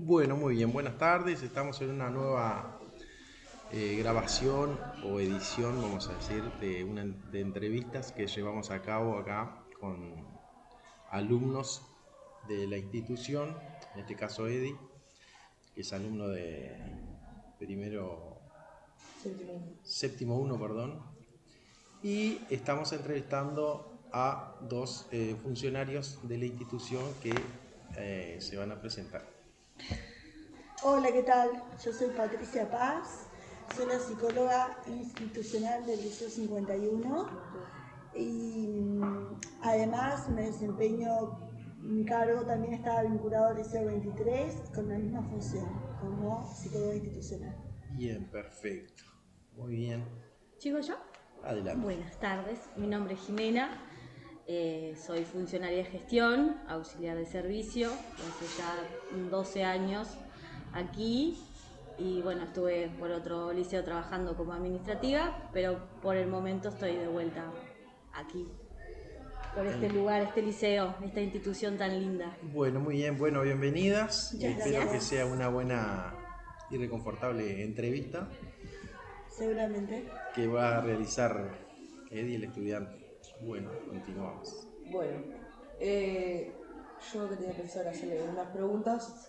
Bueno, muy bien, buenas tardes. Estamos en una nueva grabación o edición, vamos a decir, de entrevistas que llevamos a cabo acá con alumnos de la institución, en este caso Edi, que es alumno de primero, séptimo uno, perdón, y estamos entrevistando a dos funcionarios de la institución que se van a presentar. Hola, ¿qué tal? Yo soy Patricia Paz, soy la psicóloga institucional del Liceo 51 y además me desempeño, mi cargo también estaba vinculado al Liceo 23 con la misma función como psicóloga institucional. Bien, perfecto. Muy bien. ¿Sigo yo? Adelante. Buenas tardes, mi nombre es Jimena, soy funcionaria de gestión, auxiliar de servicio, hace ya 12 años aquí y bueno, estuve por otro liceo trabajando como administrativa, pero por el momento estoy de vuelta aquí, por este lugar, este liceo, esta institución tan linda. Bueno, muy bien. Bueno, bienvenidas. Muchas Espero que gracias. sea una buena y reconfortable entrevista Seguramente. que va a realizar Eddie, el estudiante. Bueno, continuamos. Bueno, yo que tenía pensado hacerle unas preguntas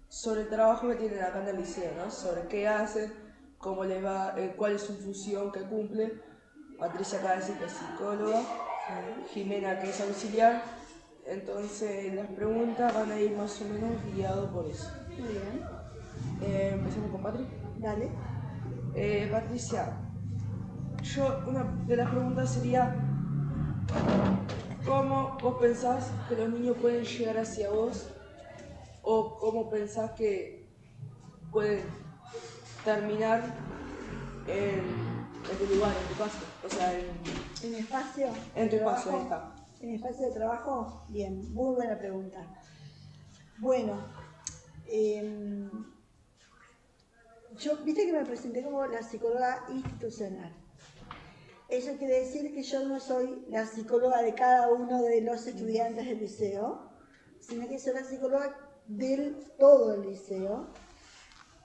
sobre el trabajo que tienen acá en el liceo, ¿no? Sobre qué hacen, cómo les va, cuál es su función que cumple. Patricia acaba de decir que es psicóloga, Jimena que es auxiliar. Entonces las preguntas van a ir más o menos guiadas por eso. Muy bien. Empecemos con Patri. Dale. Patricia, una de las preguntas sería: ¿cómo vos pensás que los niños pueden llegar hacia vos? ¿O cómo pensás que pueden terminar en tu lugar, en tu casa? O sea, ¿En mi espacio? en tu espacio, trabajo? ahí está. ¿En mi espacio de trabajo? Bien, muy buena pregunta. Bueno, viste que me presenté como la psicóloga institucional. Eso quiere decir que yo no soy la psicóloga de cada uno de los estudiantes del liceo, sino que soy la psicóloga del todo el liceo.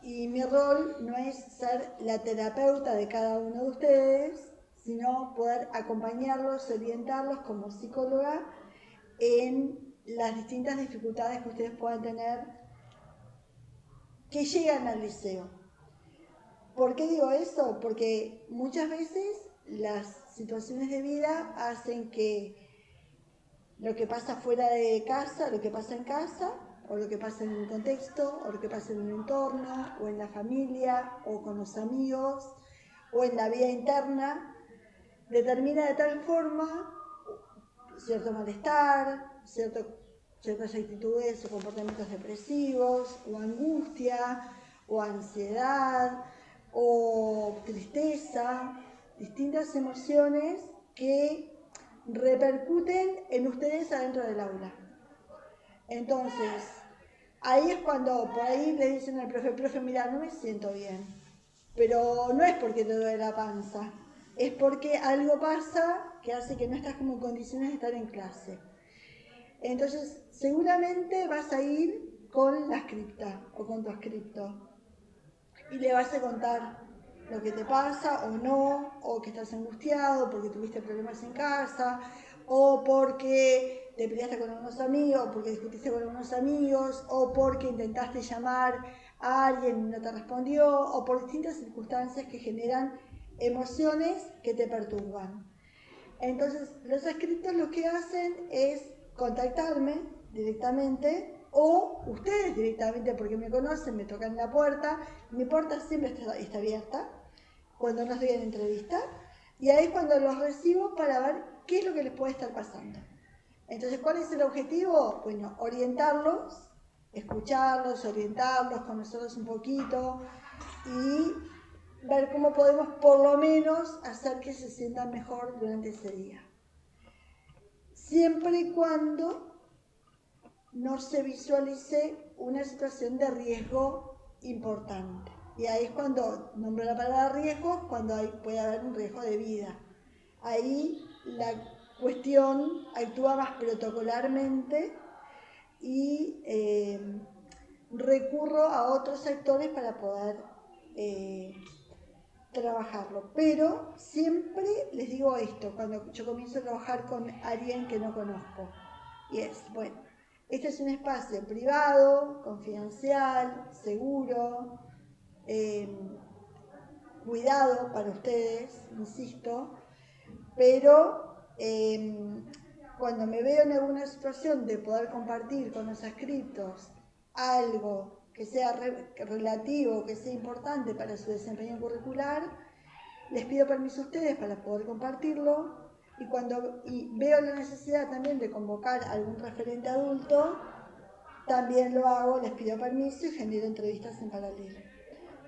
Y mi rol no es ser la terapeuta de cada uno de ustedes, sino poder acompañarlos, orientarlos como psicóloga en las distintas dificultades que ustedes puedan tener que llegan al liceo. ¿Por qué digo eso? Porque muchas veces las situaciones de vida hacen que lo que pasa fuera de casa, lo que pasa en casa, o lo que pasa en un contexto, o lo que pasa en un entorno, o en la familia, o con los amigos, o en la vida interna, determina de tal forma cierto malestar, ciertas actitudes o comportamientos depresivos, o angustia, o ansiedad, o tristeza, distintas emociones que repercuten en ustedes adentro del aula. Entonces, ahí es cuando por ahí le dicen al profe, mira, no me siento bien, pero no es porque te duele la panza, es porque algo pasa que hace que no estás como en condiciones de estar en clase. Entonces, seguramente vas a ir con la scripta o con tu scripto y le vas a contar lo que te pasa o no, o que estás angustiado porque tuviste problemas en casa, o porque te peleaste con unos amigos, o porque discutiste con unos amigos, o porque intentaste llamar a alguien y no te respondió, o por distintas circunstancias que generan emociones que te perturban. Entonces, los escritos lo que hacen es contactarme directamente o ustedes directamente, porque me conocen, me tocan la puerta. Mi puerta siempre está abierta cuando no estoy en entrevista, y ahí es cuando los recibo para ver qué es lo que les puede estar pasando. Entonces, ¿cuál es el objetivo? Bueno, orientarlos, escucharlos, orientarlos, conocerlos un poquito y ver cómo podemos por lo menos hacer que se sientan mejor durante ese día. Siempre y cuando no se visualice una situación de riesgo importante. Y ahí es cuando nombro la palabra riesgo, cuando puede haber un riesgo de vida. Ahí la cuestión actúa más protocolarmente y y recurro a otros sectores para poder trabajarlo. Pero siempre les digo esto, cuando yo comienzo a trabajar con alguien que no conozco, y es, bueno, este es un espacio privado, confidencial, seguro, cuidado para ustedes, insisto, pero cuando me veo en alguna situación de poder compartir con los adscriptos algo que sea relativo, que sea importante para su desempeño curricular, les pido permiso a ustedes para poder compartirlo, y cuando veo la necesidad también de convocar a algún referente adulto, también lo hago, les pido permiso y genero entrevistas en paralelo.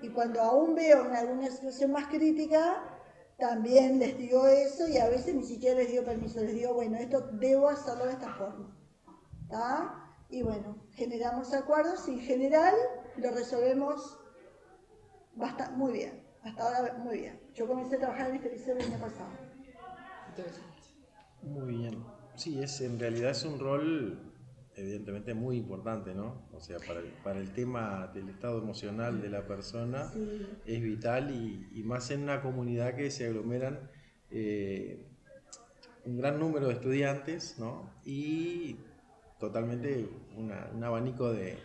Y cuando aún veo en alguna situación más crítica, también les digo eso, y a veces ni siquiera les digo permiso, les digo, bueno, esto debo hacerlo de esta forma. ¿Está? Y bueno, generamos acuerdos y en general lo resolvemos muy bien. Hasta ahora muy bien. Yo comencé a trabajar en este liceo el año pasado. Interesante. Muy bien. Sí, en realidad es un rol evidentemente muy importante, ¿no? O sea, para el tema del estado emocional de la persona Sí. es vital y más en una comunidad que se aglomeran un gran número de estudiantes, ¿no? Y totalmente un abanico de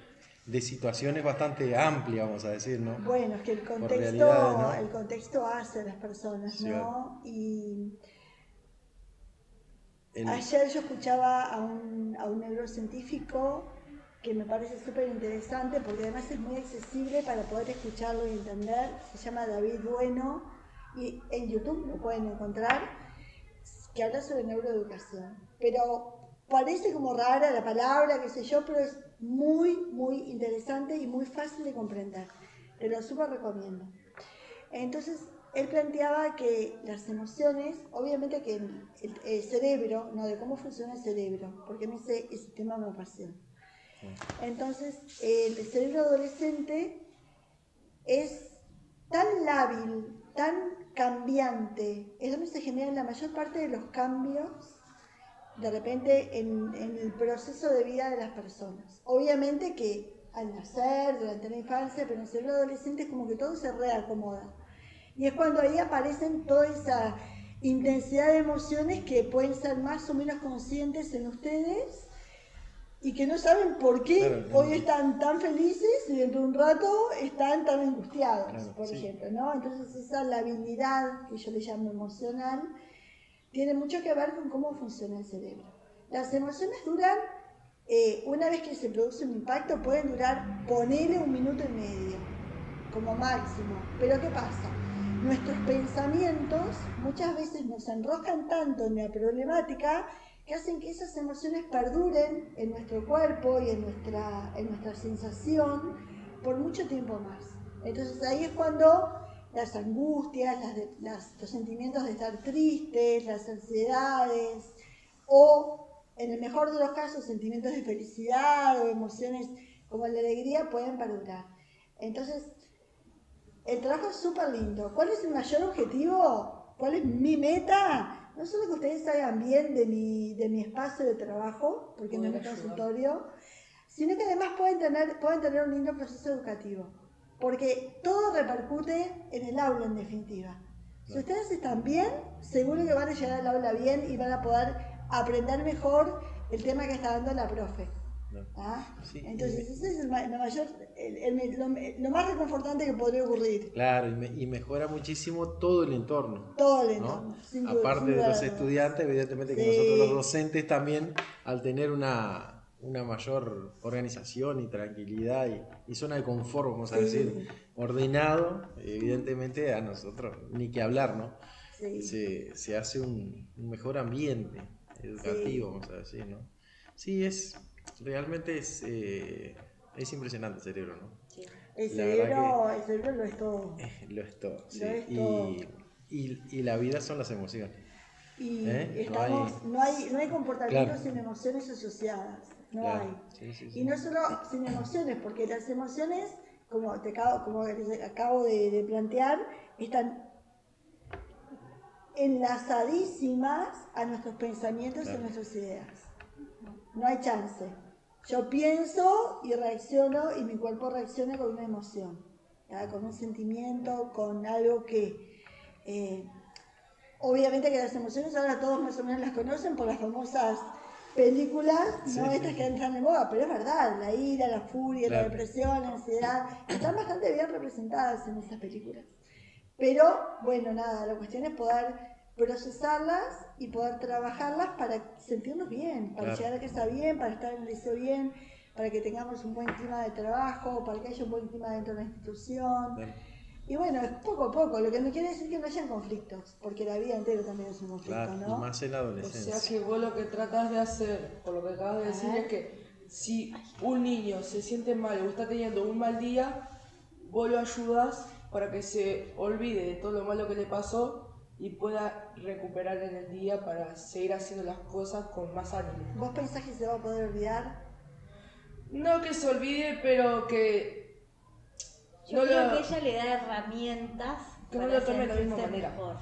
situaciones bastante amplia, vamos a decir, ¿no? Bueno, es que Por realidades, ¿no? el contexto hace a las personas, Sí, ¿no? Y el- ayer yo escuchaba a un neurocientífico que me parece súper interesante porque además es muy accesible para poder escucharlo y entender. Se llama David Bueno y en YouTube lo pueden encontrar, que habla sobre neuroeducación. Pero parece como rara la palabra, qué sé yo, pero es muy, muy interesante y muy fácil de comprender. Te lo súper recomiendo. Entonces, él planteaba que las emociones, obviamente que el cerebro, no de cómo funciona el cerebro, porque a mí ese tema me apasiona. Entonces, el cerebro adolescente es tan lábil, tan cambiante, es donde se generan la mayor parte de los cambios de repente en el proceso de vida de las personas. Obviamente que al nacer, durante la infancia, pero en el cerebro adolescente es como que todo se reacomoda. Y es cuando ahí aparecen toda esa intensidad de emociones que pueden ser más o menos conscientes en ustedes y que no saben por qué claro, hoy están tan felices y dentro de un rato están tan angustiados, claro, por sí. ejemplo, ¿no? Entonces esa labilidad que yo le llamo emocional tiene mucho que ver con cómo funciona el cerebro. Las emociones duran, una vez que se produce un impacto, pueden durar, ponele 1 minuto y medio, como máximo. Pero ¿qué pasa? Nuestros pensamientos muchas veces nos enroscan tanto en la problemática que hacen que esas emociones perduren en nuestro cuerpo y en nuestra sensación por mucho tiempo más. Entonces ahí es cuando las angustias, los sentimientos de estar tristes, las ansiedades, o en el mejor de los casos sentimientos de felicidad o emociones como la alegría pueden perdurar. Entonces, el trabajo es súper lindo. ¿Cuál es el mayor objetivo? ¿Cuál es mi meta? No solo que ustedes hagan bien de mi espacio de trabajo, porque no es mi consultorio, sino que además pueden tener un lindo proceso educativo. Porque todo repercute en el aula en definitiva. Si ustedes están bien, seguro que van a llegar al aula bien y van a poder aprender mejor el tema que está dando la profe. ¿Ah? Sí, Entonces ese es lo más reconfortante que podría ocurrir. claro, y mejora muchísimo todo el entorno. Todo el ¿No? entorno, sin Aparte de duda los alguna. estudiantes, evidentemente que nosotros los docentes también, al tener una mayor organización y tranquilidad y zona de confort, vamos a decir, ordenado, evidentemente a nosotros ni que hablar, ¿no? Se hace un mejor ambiente educativo, vamos a decir, ¿no? Sí, realmente es impresionante el cerebro, ¿no? El La verdad cerebro lo es todo. lo es todo, sí. Lo es todo. Y la vida son las emociones. Y No no hay comportamientos claro, sin emociones asociadas, no claro. hay. Sí. Y no solo sin emociones, porque las emociones, como les acabo de plantear, están enlazadísimas a nuestros pensamientos y a nuestras ideas. No hay chance. Yo pienso y reacciono y mi cuerpo reacciona con una emoción, ¿tá? Con un sentimiento, con algo que... obviamente que las emociones ahora todos más o menos las conocen por las famosas películas, no Sí, estas sí. que entran en moda, pero es verdad, la ira, la furia, la Claro. depresión, la ansiedad, están bastante bien representadas en estas películas. Pero bueno, nada, la cuestión es poder procesarlas y poder trabajarlas para sentirnos bien, para Claro. llegar a casa bien, para estar en el liceo bien, para que tengamos un buen clima de trabajo, para que haya un buen clima dentro de la institución. Claro. Y bueno, es poco a poco, lo que no quiere decir que no hayan conflictos, porque la vida entera también es un conflicto, Claro, y ¿no? más en la O sea adolescencia. que vos lo que tratás de hacer, por lo que acabas de decir, es que si un niño se siente mal o está teniendo un mal día, vos lo ayudás para que se olvide de todo lo malo que le pasó y pueda recuperar en el día para seguir haciendo las cosas con más ánimo. ¿Vos pensás que se va a poder olvidar? No que se olvide, pero que Yo no creo lo, que ella le da herramientas que no para lo tome de la misma sentirse manera. mejor.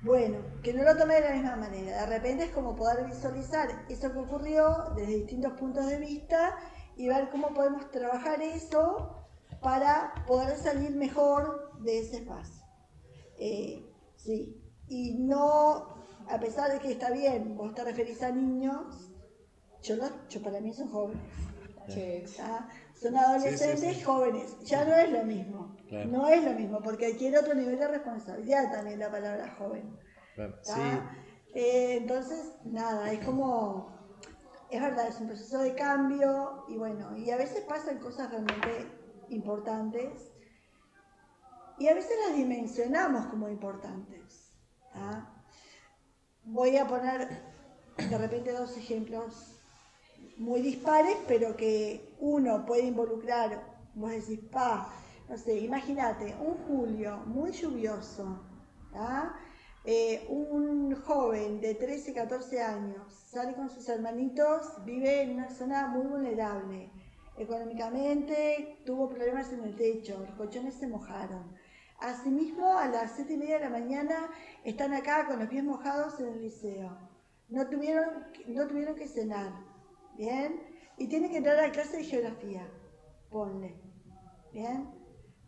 Bueno, que no lo tome de la misma manera. De repente es como poder visualizar eso que ocurrió desde distintos puntos de vista y ver cómo podemos trabajar eso para poder salir mejor de ese espacio. Sí, y no, a pesar de que está bien, vos te referís a niños, yo para mí son jóvenes. Sí. ¿Tá? Son adolescentes Sí. jóvenes, ya no es lo mismo, Claro. no es lo mismo, porque adquiere otro nivel de responsabilidad también la palabra joven. Claro. ¿Tá? Sí, Entonces, nada, es como, es verdad, es un proceso de cambio y bueno, y a veces pasan cosas realmente importantes y a veces las dimensionamos como importantes. ¿Tá? Voy a poner de repente dos ejemplos muy dispares, pero que uno puede involucrar, vos decís, no sé, imagínate, un julio muy lluvioso, ¿tá? Un joven de 13, 14 años sale con sus hermanitos, vive en una zona muy vulnerable, económicamente tuvo problemas en el techo, los colchones se mojaron. Asimismo, a las 7:30 de la mañana están acá con los pies mojados en el liceo. No tuvieron que cenar. ¿Bien? Y tiene que entrar a la clase de geografía. Ponle. ¿Bien?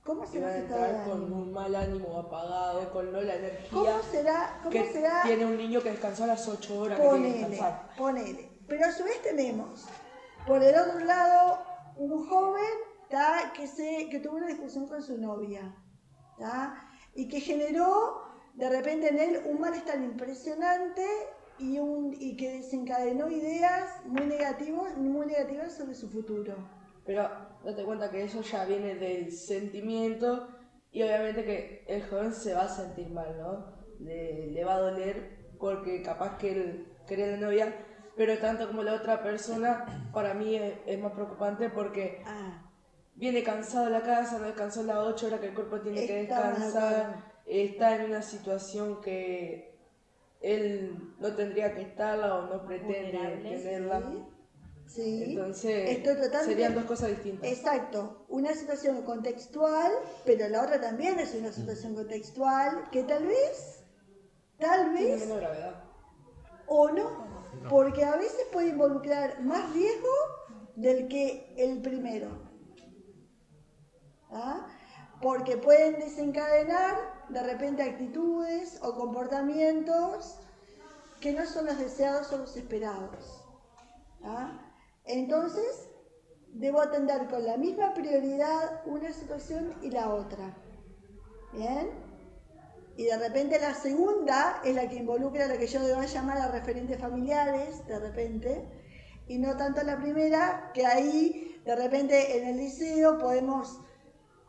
¿Cómo Que será van a ese estado de entrar con ánimo? un mal ánimo apagado, con no la energía ¿Cómo será? que tiene un niño que descansó a las 8 horas que tiene que descansar. Ponele. Pero a su vez tenemos, por el otro lado, un joven que tuvo una discusión con su novia. ¿Tá? Y que generó de repente en él un malestar impresionante y que desencadenó ideas muy negativas sobre su futuro. Pero date cuenta que eso ya viene del sentimiento y obviamente que el joven se va a sentir mal, ¿no? Le va a doler porque capaz que él quería la novia, pero tanto como la otra persona, para mí es más preocupante porque viene cansado de la casa, no descansó las 8 horas que el cuerpo tiene que Estamos de acuerdo. descansar, está en una situación que él no tendría que estarla o no pretende Vulnerable. tenerla. Sí. Entonces, Estoy tratando serían dos cosas distintas. Exacto, una situación contextual, pero la otra también es una situación contextual que tal vez, Tiene menos gravedad. o no, porque a veces puede involucrar más riesgo del que el primero. ¿Ah? Porque pueden desencadenar de repente actitudes o comportamientos que no son los deseados o los esperados. ¿Ah? Entonces, debo atender con la misma prioridad una situación y la otra. ¿Bien? Y de repente la segunda es la que involucra a lo que yo debo llamar a referentes familiares, de repente, y no tanto la primera, que ahí de repente en el liceo podemos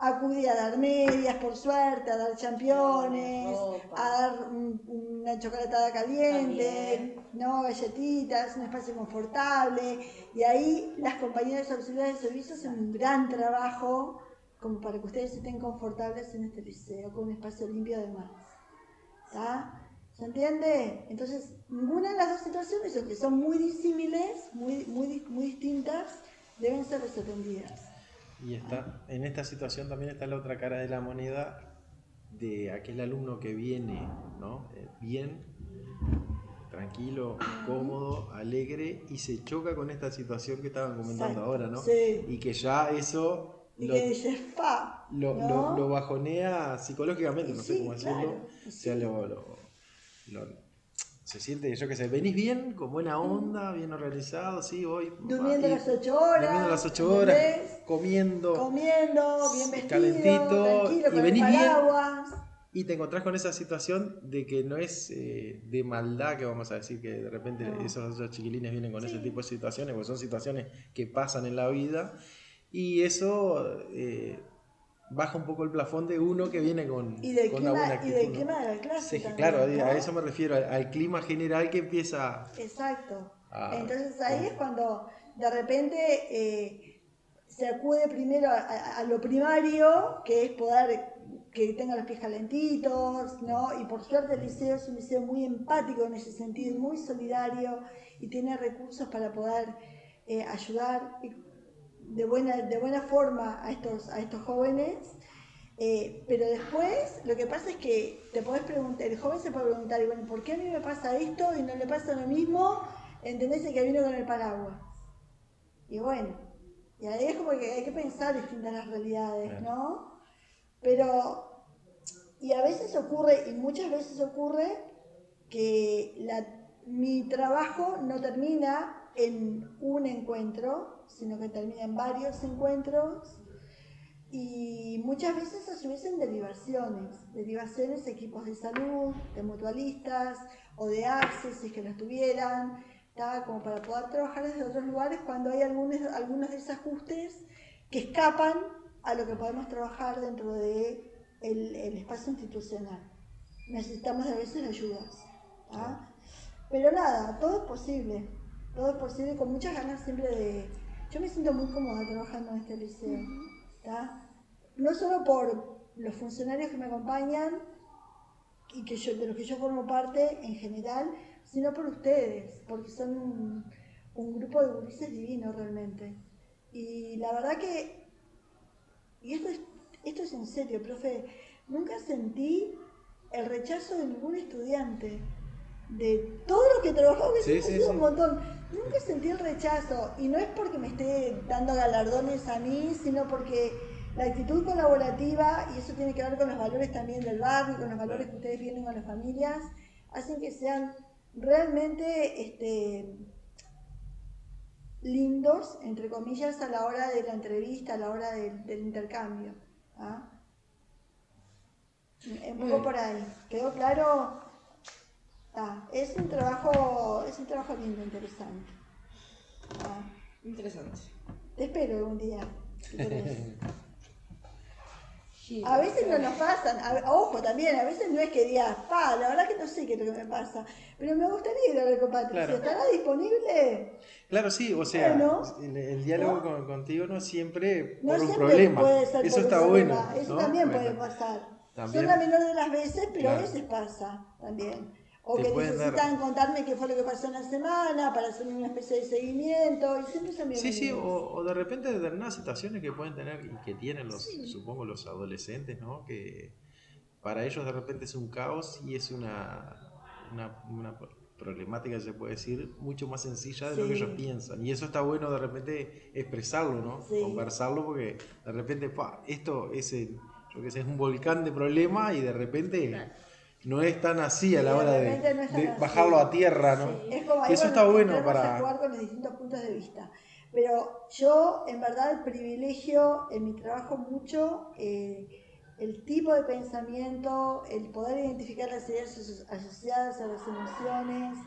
acudir a dar medias, por suerte, a dar championes, a dar una chocolatada caliente, ¿no? Galletitas, un espacio confortable. Y ahí las compañeras auxiliares de servicio hacen un gran trabajo como para que ustedes estén confortables en este liceo, con un espacio limpio además. ¿Está? ¿Se entiende? Entonces, ninguna de las dos situaciones, aunque son muy disímiles, muy distintas, deben ser desatendidas. y en esta situación también está la otra cara de la moneda de aquel alumno que viene, ¿no? Bien, tranquilo, cómodo, alegre, y se choca con esta situación que estaban comentando Exacto, ahora, ¿no? sí. Y que ya eso Y que dices, ¿no? lo bajonea psicológicamente, Y no sé cómo sí, decirlo. claro, y O sea, sí. se siente, yo qué sé, venís bien, con buena onda, bien organizado, sí, voy, Durmiendo y las 8 durmiendo las horas, 8 horas, ¿entendés? comiendo Comiendo, bien vestido, calentito, tranquilo, y con el venís bien, paraguas. y te encontrás con esa situación de que no es de maldad, que vamos a decir que de repente No. esos chiquilines vienen con ese Sí. tipo de situaciones, porque son situaciones que pasan en la vida, y eso baja un poco el plafón de uno que viene Y del con una buena clima, y del actitud, ¿no? clima de la clase Claro, también, a eso ¿no? me refiero, al clima general que empieza Exacto. a... Entonces ahí es cuando de repente se acude primero a lo primario, que es poder que tenga los pies calentitos, ¿no? Y por suerte el liceo es un liceo muy empático en ese sentido, muy solidario y tiene recursos para poder ayudar de buena forma a estos jóvenes. Pero después lo que pasa es que te podés preguntar, el joven se puede preguntar, y bueno, ¿por qué a mí me pasa esto y no le pasa lo mismo? ¿Entendés? El que vino con el paraguas. Y bueno, y ahí es como que hay que pensar distintas las realidades, ¿no? Pero, y a veces ocurre, y muchas veces ocurre, que mi trabajo no termina en un encuentro, sino que termina en varios encuentros. Y muchas veces a su vez en derivaciones de equipos de salud, de mutualistas o de AXE, si es que los tuvieran, como para poder trabajar desde otros lugares cuando hay algunos desajustes que escapan a lo que podemos trabajar dentro de el espacio institucional. Necesitamos a veces ayudas. Pero nada, todo es posible con muchas ganas siempre de... Yo me siento muy cómoda trabajando en este liceo. ¿Tá? No solo por los funcionarios que me acompañan y de los que yo formo parte en general, sino por ustedes, porque son un grupo de gurises divinos realmente. Y la verdad que, y esto es en serio, profe, nunca sentí el rechazo de ningún estudiante. De todo lo que trabajó, que siempre ha sido un montón, nunca sentí el rechazo. Y no es porque me esté dando galardones a mí, sino porque la actitud colaborativa, y eso tiene que ver con los valores también del barrio, con los valores que ustedes tienen con las familias, hacen que sean realmente lindos, entre comillas, a la hora de la entrevista, a la hora del intercambio. Un poco por ahí. ¿Quedó claro? Es un trabajo lindo, interesante. Interesante. Te espero algún día, si querés. A veces no nos pasan, ojo también, a veces no es que digas, la verdad que no sé qué es lo que me pasa, pero me gustaría ir a ver con Patricia, Claro. ¿estará disponible? Claro, sí, o sea, Bueno, el diálogo ¿no? contigo no siempre No por un siempre problema. puede ser Eso por un está problema, bueno, eso ¿no? también puede Bueno, pasar. Son también, la menor de las veces, pero a claro, veces pasa también. O te que pueden necesitan dar... contarme qué fue lo que pasó en la semana para hacer una especie de seguimiento y siempre son Sí, sí, bienvenidos. o de repente determinadas situaciones que pueden tener y que tienen Sí. supongo, los adolescentes, ¿no? Que para ellos de repente es un caos y es una problemática, se puede decir, mucho más sencilla de lo que ellos Sí, piensan. Y eso está bueno de repente expresarlo, ¿no? sí. Conversarlo, porque de repente, esto es, yo qué sé, es un volcán de problema y de repente no es tan así a Y la de hora repente no es tan de así. bajarlo a tierra, ¿no? Sí. Es como Y ahí, eso bueno, está bueno entramos a para... jugar con los distintos puntos de vista. Pero yo, en verdad, privilegio en mi trabajo mucho el tipo de pensamiento, el poder identificar las ideas asociadas a las emociones,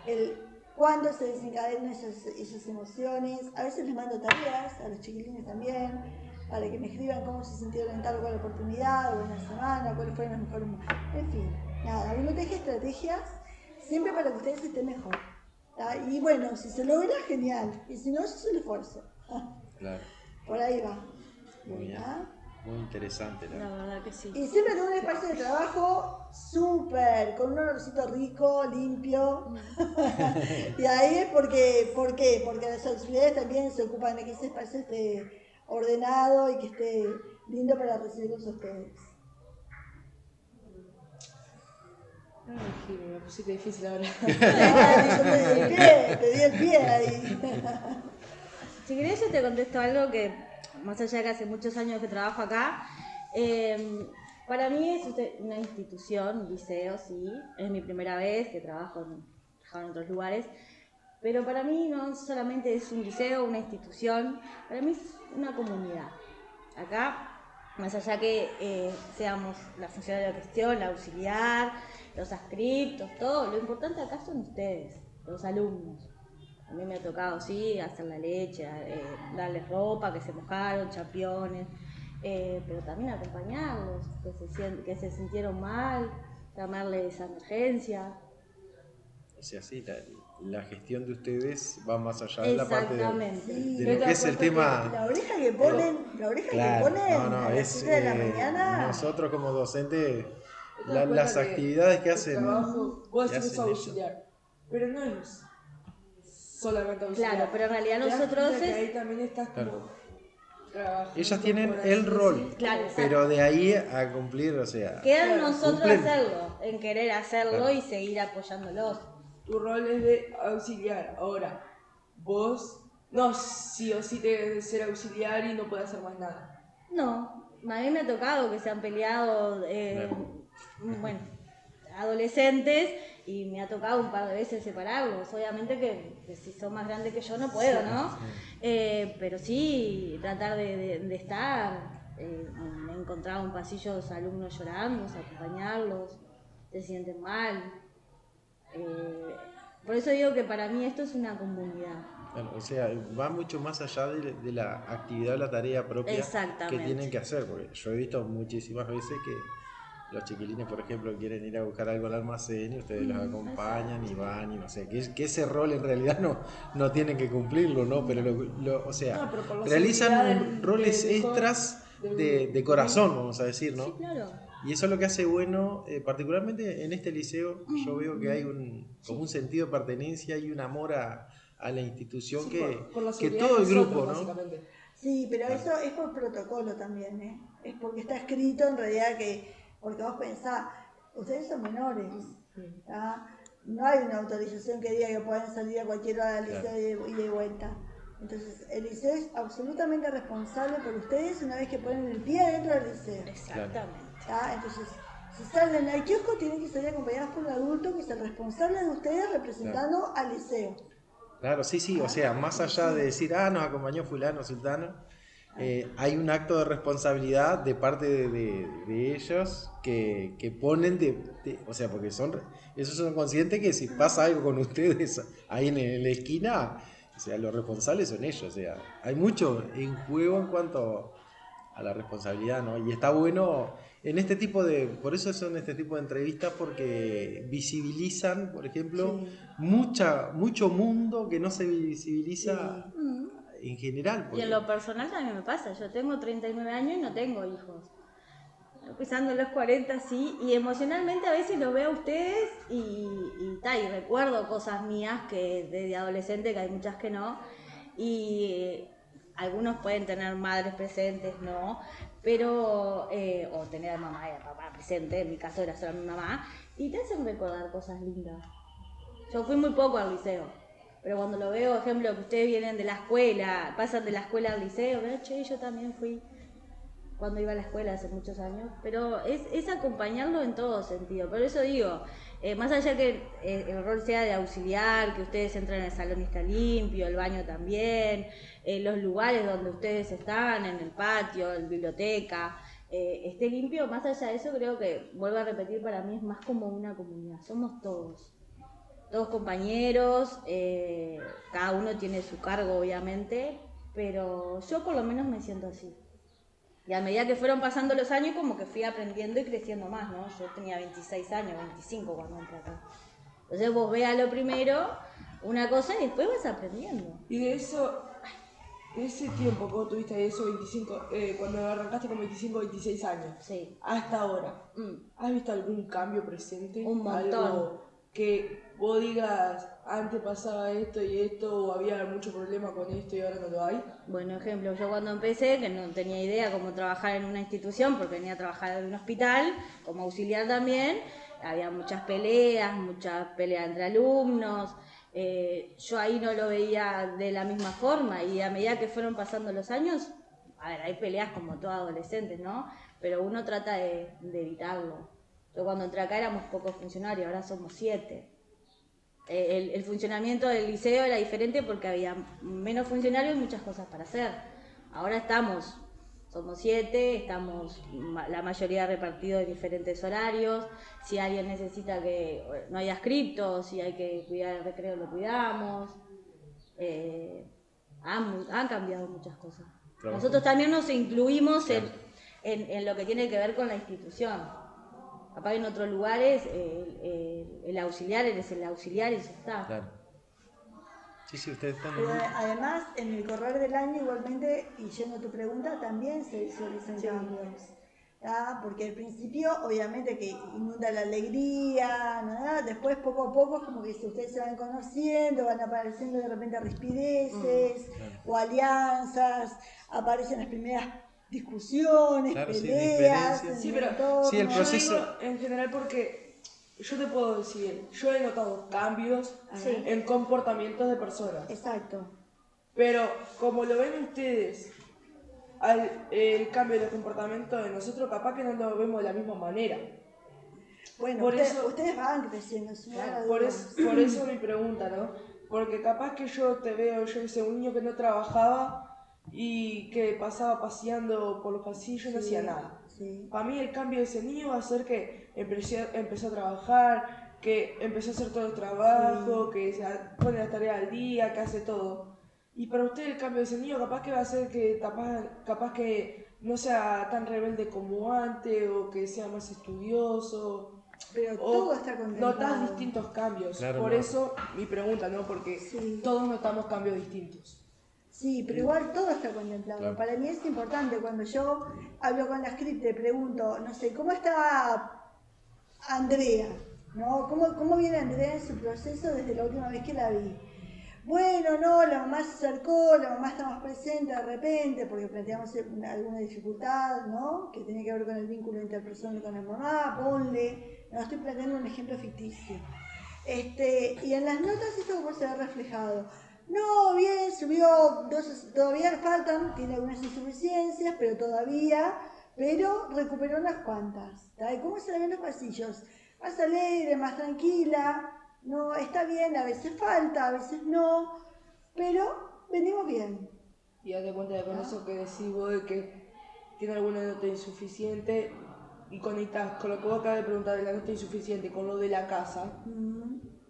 el cuándo se desencadenan esas emociones. A veces les mando tareas, a los chiquilines también, para que me escriban cómo se sintieron en tal o cual oportunidad, o en la semana, cuáles fueron las mejores... En fin, nada, uno teje estrategias siempre para que ustedes estén mejor. Y bueno, si se logra, genial. Y si no, eso es un esfuerzo. Claro, Por ahí va. muy bien. Muy interesante, la La verdad. verdad que sí. Y siempre con un espacio de trabajo súper, con un olorcito rico, limpio. Y ahí es ¿por qué? Porque las autoridades también se ocupan de que ese espacio esté ordenado y que esté lindo para recibirlos a ustedes. Ay, Jimmy, me pusiste difícil ahora. Te di el pie ahí. Si querés yo te contesto algo que, más allá de que hace muchos años que trabajo acá, para mí es una institución, un liceo, sí, es mi primera vez que trabajo en otros lugares, pero para mí no solamente es un liceo, una institución, para mí es una comunidad. Acá, más allá que seamos la funcionaria de gestión, la auxiliar, los adscriptos, todo, lo importante acá son ustedes, los alumnos. A mí me ha tocado, sí, hacer la leche, darles ropa, que se mojaron, championes, pero también acompañarlos, que se sintieron mal, llamarles a emergencia. O sea, sí, la gestión de ustedes va más allá de la parte Exactamente. de lo que es el tema. La oreja que ponen, Claro, que ponen no, a las es 7 de la mañana. nosotros como docentes, Te das las cuenta que actividades que el hacen. trabajo, vos que decís hacen auxiliar, pero no es solamente auxiliar. Claro, pero en realidad Te das nosotros cuenta que es... ahí también estás como trabajando, Ellas tienen por así el rol, decir. Claro, exacto. pero de ahí a cumplir, o sea, Queda en Claro, nosotros cumplen. hacerlo, en querer hacerlo Claro. y seguir apoyándolos. Tu rol es de auxiliar. Ahora, vos no sí o sí debes de ser auxiliar y no puedes hacer más nada. No, a mí me ha tocado que se han peleado, bueno, adolescentes y me ha tocado un par de veces separarlos. Obviamente que si son más grandes que yo no puedo, ¿no? Pero sí tratar de estar. Me he encontrado en pasillos alumnos llorando, acompañarlos, se sienten mal. Por eso digo que para mí esto es una comunidad. Claro, o sea, va mucho más allá de la actividad o la tarea propia que Exactamente. tienen que hacer, porque yo he visto muchísimas veces que los chiquilines, por ejemplo, quieren ir a buscar algo al almacén y ustedes los acompañan y van y no sé, que ese rol en realidad no tienen que cumplirlo, ¿no? Pero, o sea, No, pero por la realizan seguridad roles del extras del de corazón, vamos a decir, ¿no? Sí, claro. Y eso es lo que hace bueno, particularmente en este liceo, yo veo que hay como un sentido de pertenencia y un amor a la institución Sí, que, por la que seguridad todo de el grupo, nosotros, ¿no? básicamente. Sí, pero eso es por protocolo también, ¿eh? Es porque está escrito en realidad porque vos pensás, ustedes son menores, ¿tá? No hay una autorización que diga que pueden salir a cualquier hora del liceo y de vuelta. Entonces, el liceo es absolutamente responsable por ustedes una vez que ponen el pie adentro del liceo. Exactamente. ¿Tá? Entonces, si salen al kiosco, tienen que salir acompañados por un adulto que es el responsable de ustedes representando al liceo. Claro, sí, o sea, más allá de decir, nos acompañó fulano, sultano, hay un acto de responsabilidad de parte de ellos que ponen o sea, porque ellos son conscientes que si pasa algo con ustedes ahí en la esquina, o sea, los responsables son ellos, o sea, hay mucho en juego en cuanto a la responsabilidad, ¿no? Y está bueno por eso son este tipo de entrevistas, porque visibilizan, por ejemplo, mucho mundo que no se visibiliza en general. Y Porque, en lo personal también me pasa, yo tengo 39 años y no tengo hijos. Pisando los 40, sí, y emocionalmente a veces los veo a ustedes y recuerdo cosas mías que desde adolescente, que hay muchas que no, y algunos pueden tener madres presentes, ¿no? Pero, o tener a mamá y a papá presente, en mi caso era solo mi mamá, y te hacen recordar cosas lindas. Yo fui muy poco al liceo, pero cuando lo veo, por ejemplo, que ustedes vienen de la escuela, pasan de la escuela al liceo, veo, che, yo también fui cuando iba a la escuela hace muchos años, pero es acompañarlo en todo sentido. Por eso digo, más allá que el rol sea de auxiliar, que ustedes entren en el salón y está limpio, el baño también, los lugares donde ustedes están, en el patio, en la biblioteca, esté limpio, más allá de eso creo que, vuelvo a repetir, para mí es más como una comunidad, somos todos compañeros, cada uno tiene su cargo obviamente, pero yo por lo menos me siento así. Y a medida que fueron pasando los años, como que fui aprendiendo y creciendo más, ¿no? Yo tenía 26 años, 25 cuando entré acá. Entonces vos veas lo primero, una cosa, y después vas aprendiendo. Y de ese tiempo que vos tuviste eso, 25, cuando arrancaste con 25, 26 años, Sí. hasta ahora, ¿has visto algún cambio presente? Un montón. Algo que vos digas, antes pasaba esto y esto, o había mucho problema con esto y ahora no lo hay. Bueno, ejemplo, yo cuando empecé, que no tenía idea cómo trabajar en una institución, porque venía a trabajar en un hospital, como auxiliar también, había muchas peleas entre alumnos. Yo ahí no lo veía de la misma forma y a medida que fueron pasando los años, a ver, hay peleas como todos adolescentes, ¿no? Pero uno trata de evitarlo. Yo cuando entré acá éramos pocos funcionarios, ahora somos 7. El funcionamiento del liceo era diferente porque había menos funcionarios y muchas cosas para hacer. Ahora somos 7, estamos la mayoría repartidos en diferentes horarios. Si alguien necesita que no haya scriptos, si hay que cuidar el recreo, lo cuidamos. Han cambiado muchas cosas. Claro. Nosotros también nos incluimos Claro. en lo que tiene que ver con la institución. Capaz en otros lugares el auxiliar es el auxiliar y ya está. Claro. Sí, ustedes están... Pero además, en el correr del año igualmente, y yendo a tu pregunta, también se visualizan cambios. ¿Tá? Porque al principio, obviamente, que inunda la alegría, ¿no? Después, poco a poco, es como que si ustedes se van conociendo, van apareciendo de repente rispideces o alianzas, aparecen las primeras discusiones, Claro, sí, peleas. diferencias. Sí, pero Sí, el yo proceso... digo en general porque yo te puedo decir, yo he notado cambios Sí. en comportamientos de personas. Exacto. Pero como lo ven ustedes, el cambio de los comportamientos de nosotros capaz que no lo vemos de la misma manera. Bueno, Por eso- ustedes van creciendo, sin lugar a Por dudas. eso mi pregunta, ¿no? Porque capaz que yo te veo, yo que sé, un niño que no trabajaba y que pasaba paseando por los pasillos y no hacía nada. Sí. Para mí el cambio de ese niño va a ser que empezó a trabajar, que empezó a hacer todo el trabajo, que se pone las tareas al día, que hace todo. Y para usted el cambio de ese niño capaz que va a ser que capaz que no sea tan rebelde como antes o que sea más estudioso. Pero O todo está contemplado. notas distintos cambios. Claro, Por no. eso mi pregunta, ¿no? Porque Sí. todos notamos cambios distintos. Sí, pero igual todo está contemplado. Claro. Para mí es importante cuando yo hablo con la script, le pregunto, no sé, ¿cómo está Andrea? ¿No? ¿Cómo viene Andrea en su proceso desde la última vez que la vi? Bueno, no, la mamá se acercó, la mamá está más presente de repente porque planteamos alguna dificultad, ¿no? Que tenía que ver con el vínculo interpersonal con la mamá, ponle, no, estoy planteando un ejemplo ficticio. Y en las notas esto como se ve reflejado. No, bien, subió, todavía faltan, tiene algunas insuficiencias, pero recuperó unas cuantas. ¿Tá? ¿Y cómo se la ven los pasillos? Más alegre, más tranquila, no, está bien, a veces falta, a veces no, pero venimos bien. Y date cuenta de con eso que decís vos de que tiene alguna nota insuficiente y conectás con lo que vos acabas de preguntar de la nota insuficiente con lo de la casa.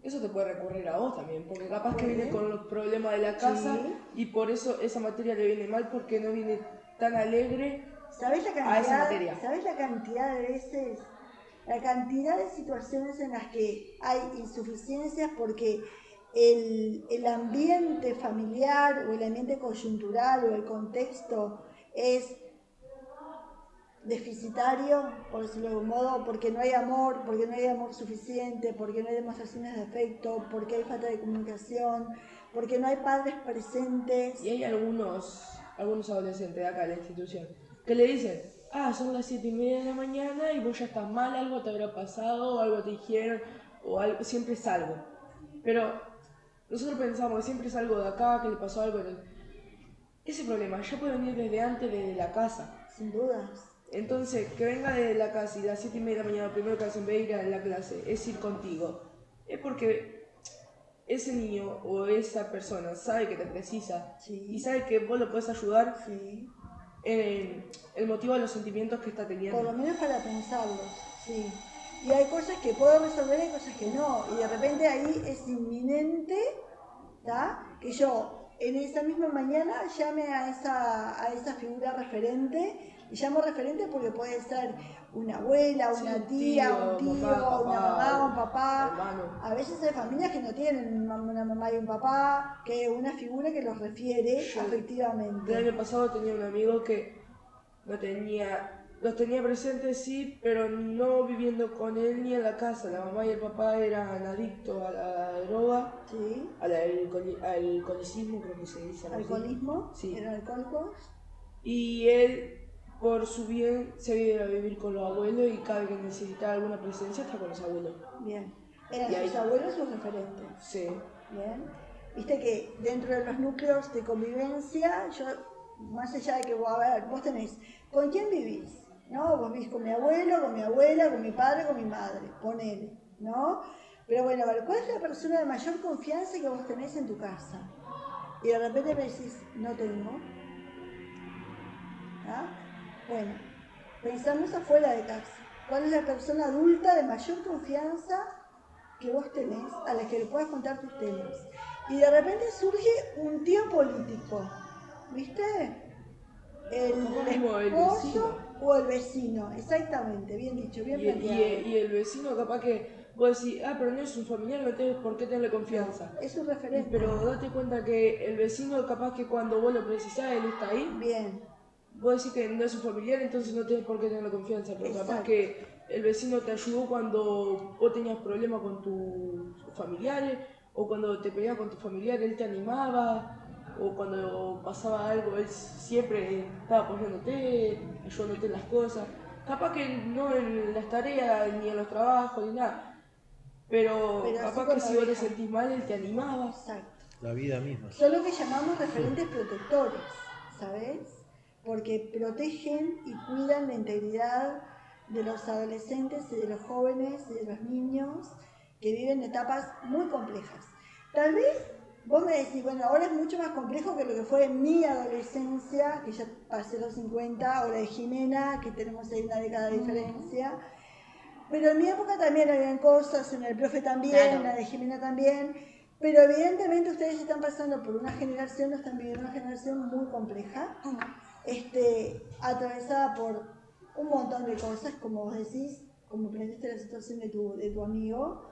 Eso te puede recurrir a vos también, porque capaz que viene con los problemas de la casa Sí. y por eso esa materia le viene mal porque no viene tan alegre ¿Sabés la a esa materia. cantidad, ¿sabés la cantidad de veces, la cantidad de situaciones en las que hay insuficiencias porque el ambiente familiar o el ambiente coyuntural o el contexto es deficitario, por decirlo de algún modo, porque no hay amor suficiente, porque no hay demostraciones de afecto, porque hay falta de comunicación, porque no hay padres presentes? Y hay algunos adolescentes de acá de la institución que le dicen, son las 7:30 de la mañana y vos ya estás mal, algo te habrá pasado, o algo te dijeron, o algo, siempre es algo. Pero nosotros pensamos que siempre es algo de acá, que le pasó algo. Ese problema ya puede venir desde antes, desde la casa. Sin dudas. Entonces, que venga de la casa y a las 7:30 de la mañana, lo primero que hacen ver ir a la clase es ir contigo. Es porque ese niño o esa persona sabe que te precisa Sí. y sabe que vos lo podés ayudar Sí. en el motivo de los sentimientos que está Por lo teniendo. menos para pensarlos, sí. Y hay cosas que puedo resolver y hay cosas que no. Y de repente ahí es inminente, ¿tá? Que yo en esa misma mañana llame a esa figura referente. Y llamo referente porque puede ser una abuela, una Sí, tía, un tío, mamá, una papá, mamá, un papá. hermano. A veces hay familias que no tienen una mamá y un papá, que una figura que los refiere Yo- afectivamente. El año pasado tenía un amigo que los tenía presentes, sí, pero no viviendo con él ni en la casa. La mamá y el papá eran adictos a la droga, Sí. al alcoholismo, creo que se dice. algo así. Alcoholismo, Sí. eran alcohólicos. Y él por su bien se viene a vivir con los abuelos y cada vez que necesita alguna presencia está con los abuelos. Bien. Eran Y ahí- sus abuelos sus referentes. Sí. Bien. Viste que dentro de los núcleos de convivencia, yo, más allá de que a ver, vos tenés, ¿con quién vivís? ¿No? Vos vivís con mi abuelo, con mi abuela, con mi padre, con mi madre, ponele, ¿no? Pero bueno, a ver, ¿cuál es la persona de mayor confianza que vos tenés en tu casa? Y de repente me decís, no tengo. ¿Ah? Bueno, pensamos afuera de casa. ¿Cuál es la persona adulta de mayor confianza que vos tenés, a la que le puedas contar tus temas? Y de repente surge un tío político, ¿viste? El Como el esposo vecino. o el vecino, exactamente, bien dicho, bien planteado. Y el vecino capaz que vos decís, pero no es un familiar, no tenés por qué tenerle confianza. Es un referente. Pero date cuenta que el vecino capaz que cuando vos lo precisás, él está ahí. Bien, Vos decís que no es un familiar, entonces no tenés por qué tenerle confianza. Pero capaz exacto. que el vecino te ayudó cuando vos tenías problemas con tus familiares, o cuando te peleabas con tus familiares, él te animaba, o cuando pasaba algo, él siempre estaba apoyándote, ayudándote en las cosas. Capaz que no en las tareas, ni en los trabajos, ni nada. Pero Pero así capaz que cuando si vos te deja. sentís mal, él te animaba. Exacto. La vida misma. Son lo que llamamos referentes protectores, ¿sabes? Porque protegen y cuidan la integridad de los adolescentes y de los jóvenes y de los niños que viven etapas muy complejas. Tal vez vos me decís, bueno, ahora es mucho más complejo que lo que fue mi adolescencia, que ya pasé los 50, o la de Jimena, que tenemos ahí una década de diferencia. Pero en mi época también habían cosas, en el profe también, Claro. en la de Jimena también. Pero evidentemente ustedes están pasando por una generación, están viviendo una generación muy compleja, atravesada por un montón de cosas, como vos decís, como planteaste la situación de tu amigo.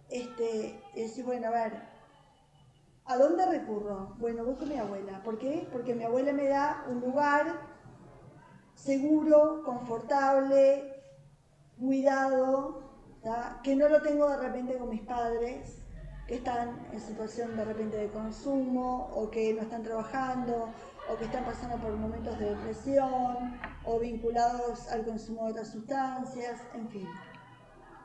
Y decís, bueno, a ver, ¿a dónde recurro? Bueno, busco a mi abuela. ¿Por qué? Porque mi abuela me da un lugar seguro, confortable, cuidado, ¿tá? Que no lo tengo de repente con mis padres, que están en situación de repente de consumo, o que no están trabajando, o que están pasando por momentos de depresión, o vinculados al consumo de otras sustancias, en fin.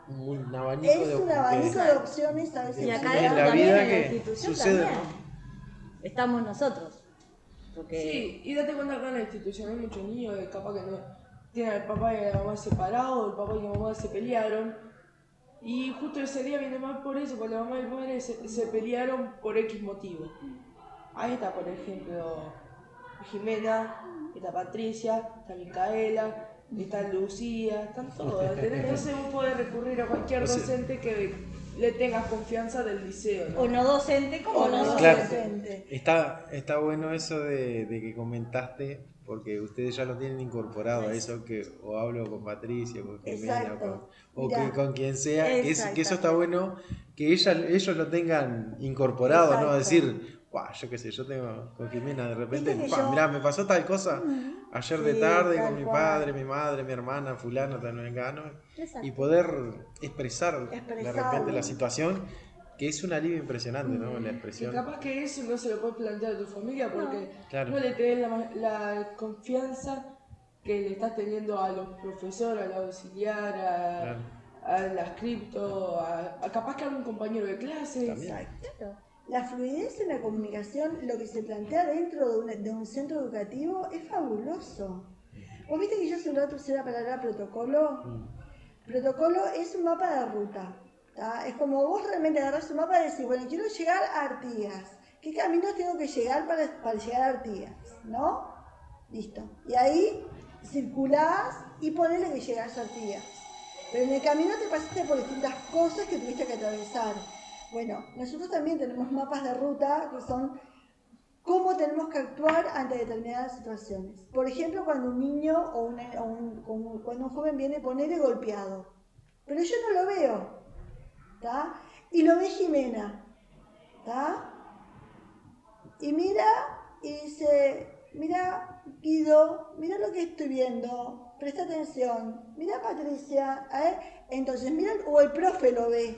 Un abanico Es un abanico de opciones a veces. Y acá en dentro la también, vida en la que institución sucede, también. Estamos nosotros. Porque Sí, y date cuenta acá en la institución hay muchos niños que capaz que no tienen al papá y a la mamá separados, el papá y la mamá se pelearon. Y justo ese día viene mal por eso, porque la mamá y el padre se pelearon por X motivo. Ahí está, por ejemplo, Jimena, está Patricia, está Micaela, está Lucía, están todos. ¿Entendés? Entonces vos podés recurrir a cualquier O sea, docente que le tengas confianza del liceo, ¿no? o no docente como O no no docente. Claro. docente. Está bueno eso de que comentaste, porque ustedes ya lo tienen incorporado a eso que o hablo con Patricia, con Jimena, Exacto. o Mirá. que con quien sea, que eso está Exactamente. bueno que ellos lo tengan incorporado, ¿no? Exacto. Decir, yo qué sé, yo tengo con Jimena de repente, Viste que yo- mirá, me pasó tal cosa ayer de Sí, tarde tal con mi cual. padre, mi madre, mi hermana, fulano, tal, vengano, Exacto. y poder expresar de Expresarlo. repente la situación, que es un alivio impresionante, ¿no? La Y expresión. capaz que eso no se lo puedes plantear a tu familia porque Claro. no le tenés la confianza que le estás teniendo a los profesores, al auxiliar, Claro. a las cripto, a capaz que a algún compañero de clase. También. Exacto. La fluidez en la comunicación, lo que se plantea dentro de un centro educativo, es fabuloso. Vos viste que yo hace un rato usé la palabra protocolo. Protocolo es un mapa de ruta. ¿Tá? Es como vos realmente agarrás un mapa y decís, bueno, quiero llegar a Artigas. ¿Qué caminos tengo que llegar para llegar a Artigas? ¿No? Listo. Y ahí circulás y ponele que llegás a Artigas. Pero en el camino te pasaste por distintas cosas que tuviste que atravesar. Bueno, nosotros también tenemos mapas de ruta que son cómo tenemos que actuar ante determinadas situaciones. Por ejemplo, cuando un niño cuando un joven viene ponerle golpeado. Pero yo no lo veo. ¿Tá? Y lo ve Jimena. ¿Tá? Y mira y dice, mira Guido, mira lo que estoy viendo, presta atención, mira Patricia, entonces mira, o el profe lo ve.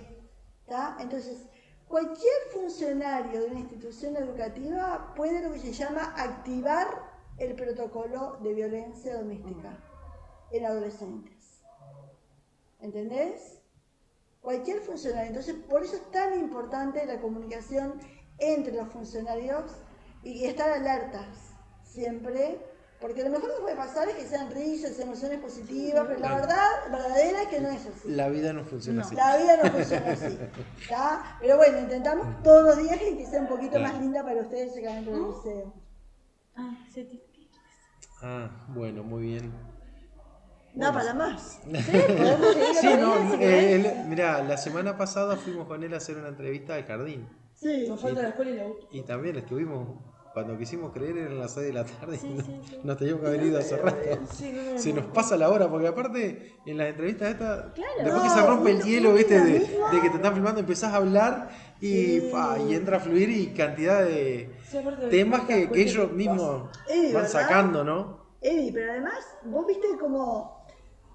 ¿Tá? Entonces, cualquier funcionario de una institución educativa puede lo que se llama activar el protocolo de violencia doméstica en adolescentes. ¿Entendés? Cualquier funcionario. Entonces, por eso es tan importante la comunicación entre los funcionarios y estar alertas siempre, porque lo mejor que puede pasar es que sean risas, emociones positivas, pero la verdad verdadera es que no es así. La vida no funciona así. La vida no funciona así. ¿Tá? Pero bueno, intentamos todos los días que sea un poquito más linda para ustedes llegar dentro del liceo. Bueno, muy bien. No, para más. Sí, no, mirá, la semana pasada fuimos con él a hacer una entrevista al jardín. Sí. Nos falta la escuela y la U. Y también estuvimos, cuando quisimos creer eran las 6 de la tarde, nos teníamos que haber ido hace rato. Se nos pasa la hora, porque aparte en las entrevistas estas, después que se rompe el hielo, viste, de que te están filmando, empezás a hablar y entra a fluir y cantidad de temas que ellos mismos van sacando, ¿no? Eddie, pero además, vos viste como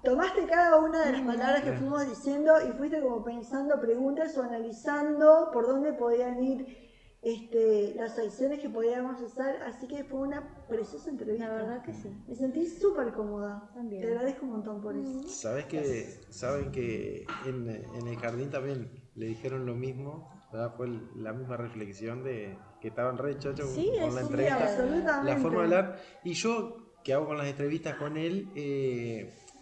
tomaste cada una de las palabras que fuimos diciendo y fuiste como pensando preguntas o analizando por dónde podían ir las acciones que podíamos hacer, así que fue una preciosa entrevista. La verdad que sí. Me sentí súper cómoda. También. Te agradezco un montón por eso. Saben que en el jardín también le dijeron lo mismo, ¿verdad? Fue la misma reflexión de que estaban re chochos con la entrevista, absolutamente. la forma de hablar. Y yo, que hago con las entrevistas con él,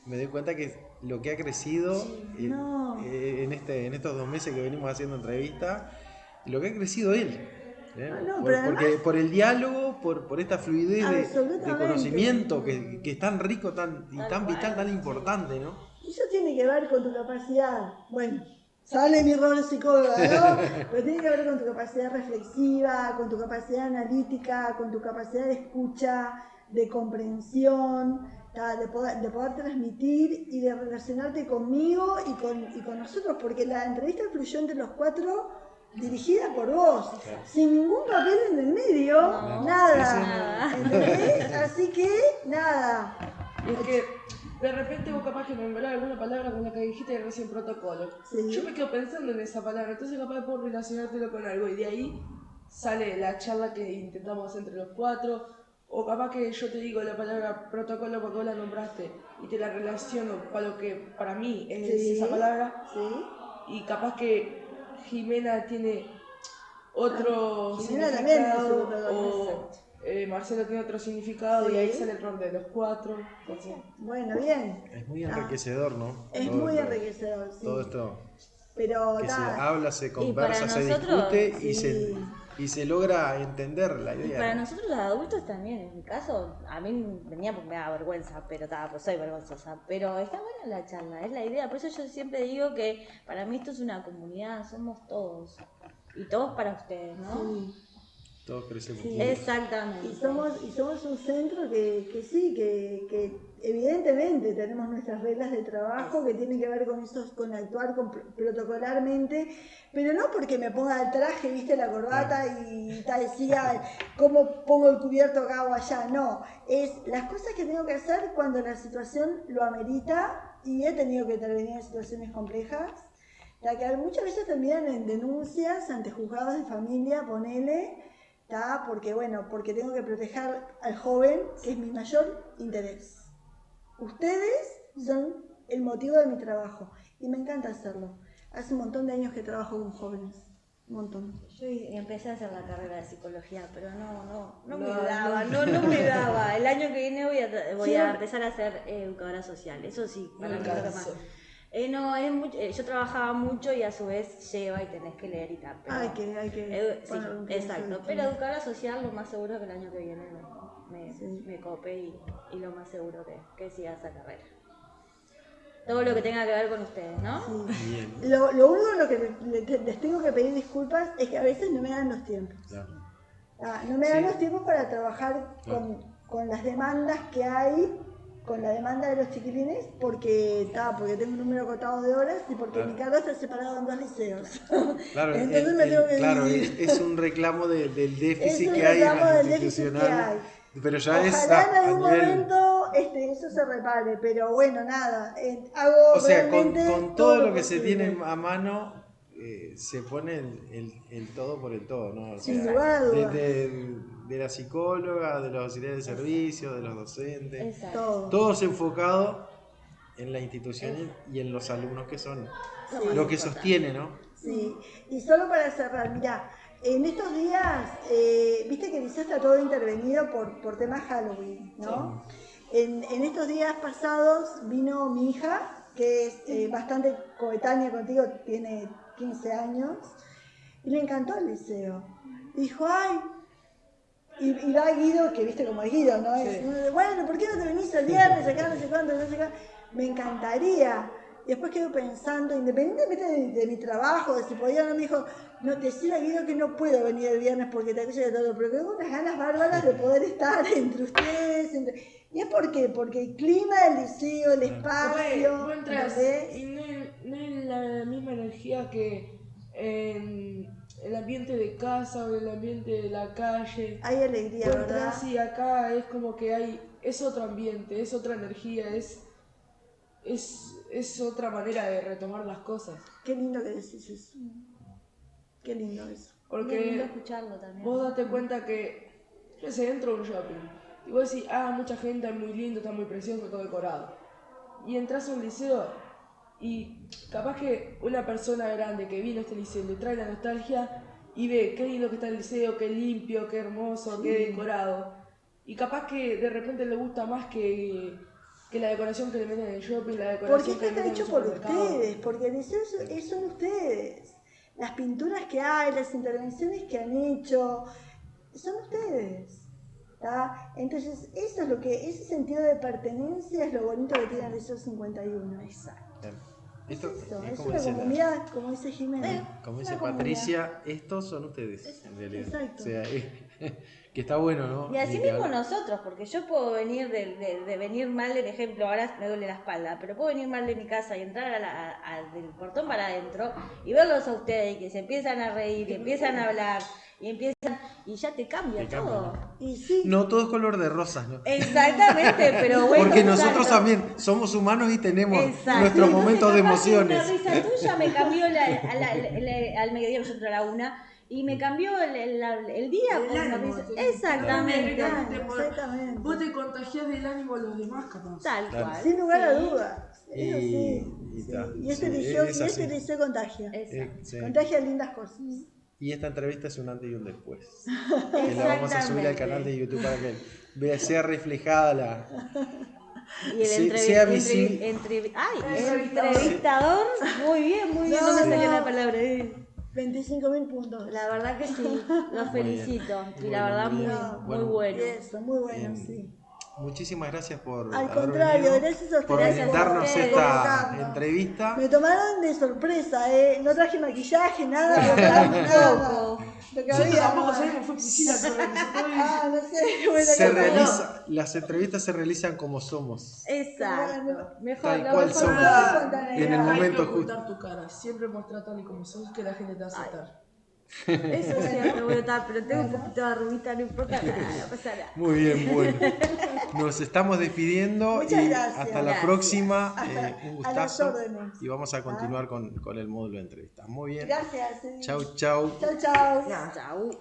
me doy cuenta que lo que ha crecido en estos 2 meses que venimos haciendo entrevistas, lo que ha crecido él. Porque por el diálogo, por esta fluidez de conocimiento que es tan rico, tan vital, tan importante, ¿no? Y eso tiene que ver con tu capacidad, bueno, sale mi rol de psicóloga, ¿no? Pero tiene que ver con tu capacidad reflexiva, con tu capacidad analítica, con tu capacidad de escucha, de comprensión, de poder transmitir y de relacionarte conmigo y con nosotros, porque la entrevista fluyó entre los 4, dirigida por vos, sin ningún papel en el medio, nada. ¿Entendés? Así que, nada. Es que de repente vos capaz que nombrar alguna palabra con la que dijiste recién protocolo. Sí. Yo me quedo pensando en esa palabra, entonces capaz puedo relacionártelo con algo y de ahí sale la charla que intentamos hacer entre los 4, o capaz que yo te digo la palabra protocolo porque vos la nombraste y te la relaciono para lo que para mí es esa palabra, y capaz que Jimena tiene otro significado, o Marcelo tiene otro significado, y ahí sale el rol de los 4. Entonces, bueno, bien. Es muy enriquecedor, ¿no? Es muy enriquecedor, sí. Todo esto pero que se habla, se conversa, se discute y se logra entender la idea. Y para nosotros los adultos también, en mi caso, a mí venía porque me da vergüenza, pero pues soy vergonzosa, pero está buena la charla, es la idea, por eso yo siempre digo que para mí esto es una comunidad, somos todos, y todos para ustedes, ¿no? Sí. Todos crecemos. Sí. Exactamente. Y somos un centro que evidentemente tenemos nuestras reglas de trabajo que tienen que ver con actuar protocolarmente, pero no porque me ponga el traje, viste, la corbata y decía cómo pongo el cubierto acá o allá, no, es las cosas que tengo que hacer cuando la situación lo amerita, y he tenido que intervenir en situaciones complejas, la que muchas veces terminan en denuncias ante juzgados de familia, ponele, porque tengo que proteger al joven, que es mi mayor interés. Ustedes son el motivo de mi trabajo y me encanta hacerlo. Hace un montón de años que trabajo con jóvenes, un montón. Yo empecé a hacer la carrera de psicología, pero no me daba. El año que viene voy a empezar a ser educadora social, eso sí, para mí es más. No, es mucho, yo trabajaba mucho y a su vez lleva y tenés que leer y tal. Pero, hay que sí, exacto. Pero educadora social, lo más seguro que el año que viene me cope y lo más seguro que siga esa carrera. Todo lo que tenga que ver con ustedes, ¿no? Sí. Bien. Lo único en lo que les tengo que pedir disculpas es que a veces no me dan los tiempos. Claro. No me dan los tiempos para trabajar con las demandas que hay, con la demanda de los chiquilines, porque tengo un número acotado de horas y porque mi cargo está separado en 2 liceos. Claro, entonces me tengo que es un reclamo del déficit que hay en la institucional. Pero ya ojalá es en algún momento eso se repare, pero bueno, nada, hago o sea, realmente con todo lo que se posible. tiene a mano, se pone el todo por el todo, ¿no? O Sin sea, lugar a dudas. de la psicóloga, de los auxiliares de servicio, de los docentes, Exacto. todos enfocados en la institución y en los alumnos que son lo que sostiene, ¿no? Sí, y solo para cerrar, mirá, en estos días, viste que el liceo está todo intervenido por temas Halloween, ¿no? En estos días pasados vino mi hija, que es bastante coetánea contigo, tiene 15 años, y le encantó el liceo. Y dijo, ay, y va Guido, que viste como es Guido, ¿no? Sí. Es, bueno, ¿por qué no te venís el viernes acá, no sé cuánto, no sé qué? Me encantaría. Y después quedo pensando, independientemente de mi trabajo, de si podía o no, me dijo, no, decirle a Guido que no puedo venir el viernes porque te aquello de todo, pero que tengo unas ganas bárbaras de poder estar entre ustedes. ¿Y es por qué? Porque el clima del liceo, el espacio, Vos entras ¿entendés? y no es la misma energía que en el ambiente de casa o el ambiente de la calle. Hay alegría, Vos ¿verdad? entras y acá es como que es otro ambiente, es otra energía, es otra manera de retomar las cosas. Qué lindo que decís eso. Qué lindo eso. Es lindo Porque escucharlo también. vos date cuenta que, yo sé, dentro de un shopping, y vos decís, mucha gente, es muy lindo, está muy precioso, todo decorado. Y entras a un liceo y capaz que una persona grande que vino a este liceo le trae la nostalgia y ve qué lindo que está el liceo, qué limpio, qué hermoso, qué decorado. Y capaz que de repente le gusta más que la decoración que le meten en el shopping, la Porque decoración esto que le está meten en el hecho por supermercado. ustedes, porque el liceo son ustedes. Las pinturas que hay, las intervenciones que han hecho, son ustedes. ¿Tá? Entonces, eso es lo que, ese sentido de pertenencia es lo bonito que tiene el Liceo 51. Exacto. Esto Eso, es es como una dice, comunidad, como dice Jimena. como Es dice una comunidad. Patricia, estos son ustedes, en realidad. Exacto. O sea, que está bueno, ¿no? Y así que mismo nosotros, porque yo puedo venir de venir mal, por ejemplo, ahora me duele la espalda, pero puedo venir mal de mi casa y entrar del portón para adentro y verlos a ustedes y que se empiezan a reír, y empiezan a hablar y ya te cambia Te todo. cambia, Y sí, No todo es color de rosas, ¿no? Exactamente, pero bueno. Porque nosotros exacto. también somos humanos y tenemos Exacto. nuestros Entonces, momentos de capaz que emociones. una risa tuya me cambió al mediodía, yo entro a la 1, y me cambió el día El por una ánimo, risa. te- Exactamente. exactamente. Vos te contagiás del ánimo a los demás, capaz. Tal Claro. cual. Sin lugar a sí. dudas. Eso sí. Y Sí. ta, Y este sí, liceo, es y este así. liceo contagia. Exacto. Sí. Contagia lindas cosas. Y esta entrevista es un antes y un después. Que la vamos a subir al canal de YouTube para que sea reflejada la. Y el sea visible. entrevistador, muy bien, no me No, salía no. la palabra. 25.000 puntos. La verdad que sí, los felicito. Y la verdad, muy, muy Bueno. bueno. Y eso, muy bueno, Bien. sí. Muchísimas gracias por Al haber contrario, venido, gracias a por ustedes brindarnos por esta convocarnos. entrevista. Me tomaron de sorpresa, No traje maquillaje, nada, No, preparamos nada. tampoco. Lo que Nosotros había, tampoco no. sabemos, fue Priscila que organizó No sé, bueno, Se que- las entrevistas se realizan como somos. Exacto. Mejor, Tal lo cual mejor somos. espontaneidad. En el Hay que momento ocultar justo. tu cara, siempre mostrar tal y como sos, que la gente te va a aceptar. Eso es cierto, bueno, pero tengo un poquito de arruguita, no importa nada, no pasa nada. Muy bien, bueno. Nos estamos despidiendo Muchas y gracias. hasta la Gracias. próxima. Un A las gustazo. órdenes. Y vamos a continuar con el módulo de entrevistas. Muy bien. Gracias. Chau, chau. Chau, chau. Chau.